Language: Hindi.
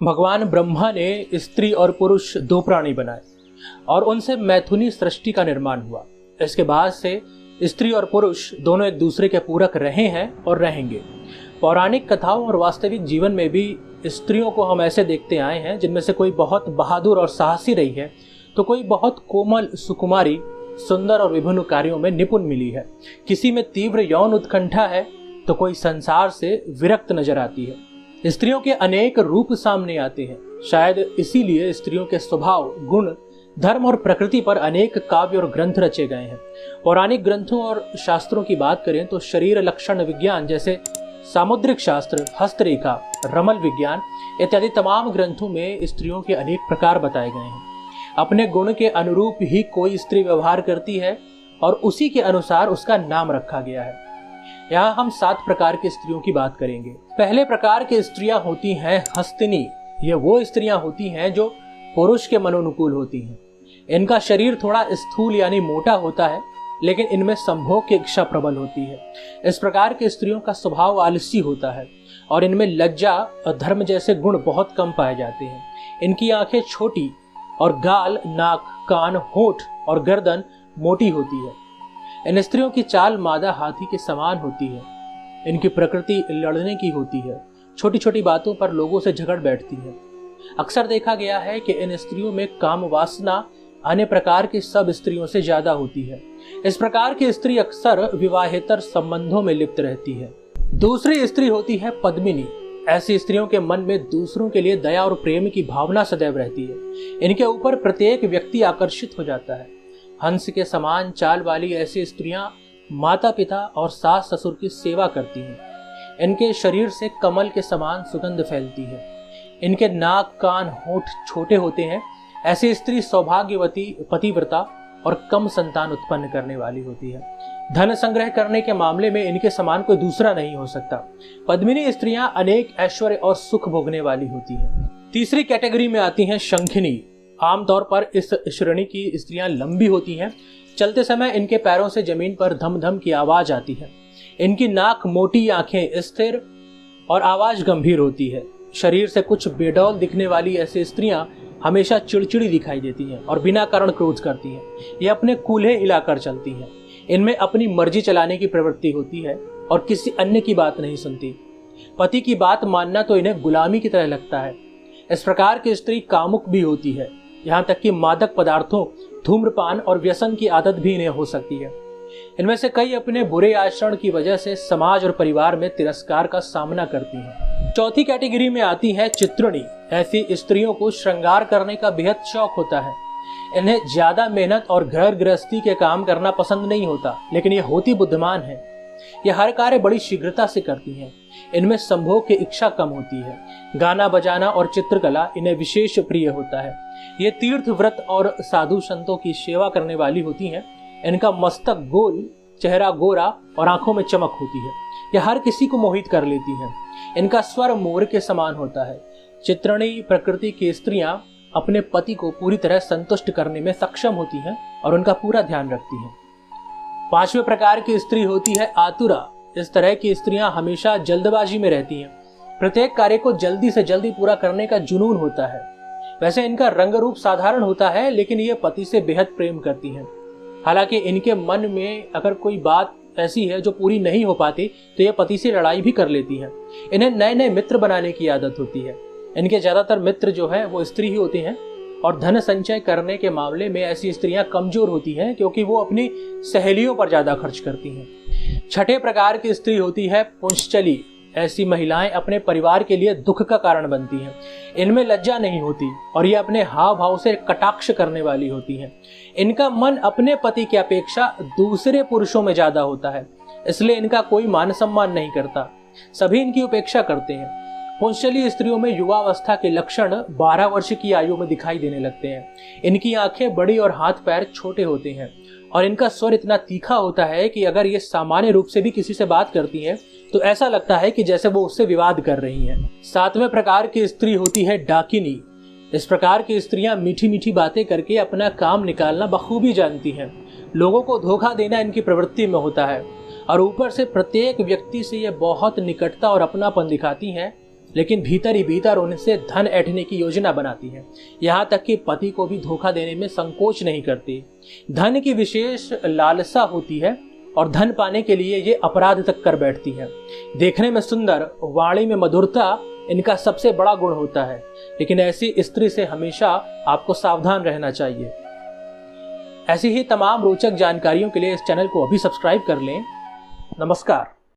भगवान ब्रह्मा ने स्त्री और पुरुष दो प्राणी बनाए और उनसे मैथुनी सृष्टि का निर्माण हुआ। इसके बाद से स्त्री और पुरुष दोनों एक दूसरे के पूरक रहे हैं और रहेंगे। पौराणिक कथाओं और वास्तविक जीवन में भी स्त्रियों को हम ऐसे देखते आए हैं जिनमें से कोई बहुत बहादुर और साहसी रही है, तो कोई बहुत कोमल सुकुमारी, सुंदर और विभिन्न कार्यों में निपुण मिली है। किसी में तीव्र यौन उत्कंठा है तो कोई संसार से विरक्त नजर आती है। स्त्रियों के अनेक रूप सामने आते हैं। शायद इसीलिए स्त्रियों के स्वभाव, गुण, धर्म और प्रकृति पर अनेक काव्य और ग्रंथ रचे गए हैं। पौराणिक ग्रंथों और शास्त्रों की बात करें तो शरीर लक्षण विज्ञान जैसे सामुद्रिक शास्त्र, हस्तरेखा, रमल विज्ञान इत्यादि तमाम ग्रंथों में स्त्रियों के अनेक प्रकार बताए गए हैं। अपने गुण के अनुरूप ही कोई स्त्री व्यवहार करती है और उसी के अनुसार उसका नाम रखा गया है। यहाँ हम 7 प्रकार की स्त्रियों की बात करेंगे। पहले प्रकार की स्त्रियां होती हैं हस्तिनी। ये वो स्त्रियां होती हैं जो पुरुष के मनोनुकूल होती हैं। इनका शरीर थोड़ा स्थूल यानी मोटा होता है, लेकिन इनमें संभोग की इच्छा प्रबल होती है। इस प्रकार की स्त्रियों का स्वभाव आलसी होता है और इनमें लज्जा और धर्म जैसे गुण बहुत कम पाए जाते हैं। इनकी आंखें छोटी और गाल, नाक, कान, होंठ और गर्दन मोटी होती है। इन स्त्रियों की चाल मादा हाथी के समान होती है। इनकी प्रकृति लड़ने की होती है। छोटी छोटी बातों पर लोगों से झगड़ बैठती है। अक्सर देखा गया है कि इन स्त्रियों में काम वासना अन्य प्रकार की सब स्त्रियों से ज्यादा होती है। इस प्रकार की स्त्री अक्सर विवाहेतर संबंधों में लिप्त रहती है। दूसरी स्त्री होती है पद्मिनी। ऐसी स्त्रियों के मन में दूसरों के लिए दया और प्रेम की भावना सदैव रहती है। इनके ऊपर प्रत्येक व्यक्ति आकर्षित हो जाता है। हंस के समान चाल वाली ऐसी स्त्रियां माता पिता और सास ससुर की सेवा करती हैं। इनके शरीर से कमल के समान सुगंध फैलती है। इनके नाक, कान, होंठ छोटे होते हैं। ऐसी स्त्री सौभाग्यवती, पतिव्रता और कम संतान उत्पन्न करने वाली होती है। धन संग्रह करने के मामले में इनके समान कोई दूसरा नहीं हो सकता। पद्मिनी स्त्रियां अनेक ऐश्वर्य और सुख भोगने वाली होती हैं। तीसरी कैटेगरी में आती हैं शंखिनी। आमतौर पर इस श्रेणी की स्त्रियां लंबी होती हैं। चलते समय इनके पैरों से जमीन पर धम धम की आवाज आती है। इनकी नाक मोटी, आंखें स्थिर और आवाज गंभीर होती है। शरीर से कुछ बेडौल दिखने वाली ऐसी स्त्रियां हमेशा चिड़चिड़ी दिखाई देती हैं और बिना कारण क्रोध करती हैं। ये अपने कूल्हे हिलाकर चलती हैं। इनमें अपनी मर्जी चलाने की प्रवृत्ति होती है और किसी अन्य की बात नहीं सुनती। पति की बात मानना तो इन्हें गुलामी की तरह लगता है। इस प्रकार की स्त्री कामुक भी होती है। यहाँ तक कि मादक पदार्थों, धूम्रपान और व्यसन की आदत भी इन्हें हो सकती है। इनमें से कई अपने बुरे आचरण की वजह से समाज और परिवार में तिरस्कार का सामना करती हैं। चौथी कैटेगरी में आती है चित्रिणी। ऐसी स्त्रियों को श्रृंगार करने का बेहद शौक होता है। इन्हें ज्यादा मेहनत और घर गृहस्थी के काम करना पसंद नहीं होता, लेकिन ये होती बुद्धिमान है। ये हर कार्य बड़ी शीघ्रता से करती हैं। इनमें संभोग की इच्छा कम होती है। गाना बजाना और चित्रकला इन्हें विशेष प्रिय होता है। ये तीर्थ, व्रत और साधु संतों की सेवा करने वाली होती हैं। इनका मस्तक गोल, चेहरा गोरा और आंखों में चमक होती है। यह हर किसी को मोहित कर लेती हैं। इनका स्वर मोर के समान होता है। चित्रिणी प्रकृति की स्त्रियां अपने पति को पूरी तरह संतुष्ट करने में सक्षम होती हैं और उनका पूरा ध्यान रखती हैं। 5वें प्रकार की स्त्री होती है आतुरा। इस तरह की स्त्रियां हमेशा जल्दबाजी में रहती हैं। प्रत्येक कार्य को जल्दी से जल्दी पूरा करने का जुनून होता है। वैसे इनका रंग रूप साधारण होता है, लेकिन ये पति से बेहद प्रेम करती हैं। हालांकि इनके मन में अगर कोई बात ऐसी है जो पूरी नहीं हो पाती तो ये पति से लड़ाई भी कर लेती हैं। इन्हें नए नए मित्र बनाने की आदत होती है। इनके ज्यादातर मित्र जो है वो स्त्री ही होते हैं और धन संचय करने के मामले में ऐसी स्त्रियां कमजोर होती हैं, क्योंकि वो अपनी सहेलियों पर ज्यादा खर्च करती हैं। 6ठे प्रकार की स्त्री होती है पुंश्चली। ऐसी महिलाएं अपने परिवार के लिए दुख का कारण बनती हैं। इनमें लज्जा नहीं होती और ये अपने हाव भाव से कटाक्ष करने वाली होती हैं। इनका मन अपने पति की अपेक्षा दूसरे पुरुषों में ज्यादा होता है, इसलिए इनका कोई मान सम्मान नहीं करता। सभी इनकी उपेक्षा करते हैं। पुंश्चली स्त्रियों में युवावस्था के लक्षण 12 वर्ष की आयु में दिखाई देने लगते हैं। इनकी आंखें बड़ी और हाथ पैर छोटे होते हैं और इनका स्वर इतना तीखा होता है कि अगर ये सामान्य रूप से भी किसी से बात करती हैं तो ऐसा लगता है कि जैसे वो उससे विवाद कर रही हैं। 7वें प्रकार की स्त्री होती है डाकिनी। इस प्रकार की स्त्रियां मीठी मीठी बातें करके अपना काम निकालना बखूबी जानती हैं। लोगों को धोखा देना इनकी प्रवृत्ति में होता है और ऊपर से प्रत्येक व्यक्ति से ये बहुत निकटता और अपनापन दिखाती हैं। लेकिन भीतर ही भीतर उनसे धन ऐंठने की योजना बनाती हैं। यहाँ तक कि पति को भी धोखा देने में संकोच नहीं करती। धन की विशेष लालसा होती है और धन पाने के लिए ये अपराध तक कर बैठती हैं। देखने में सुंदर, वाणी में मधुरता इनका सबसे बड़ा गुण होता है, लेकिन ऐसी स्त्री से हमेशा आपको सावधान रहना चाहिए। ऐसी ही तमाम रोचक जानकारियों के लिए इस चैनल को अभी सब्सक्राइब कर लें। नमस्कार।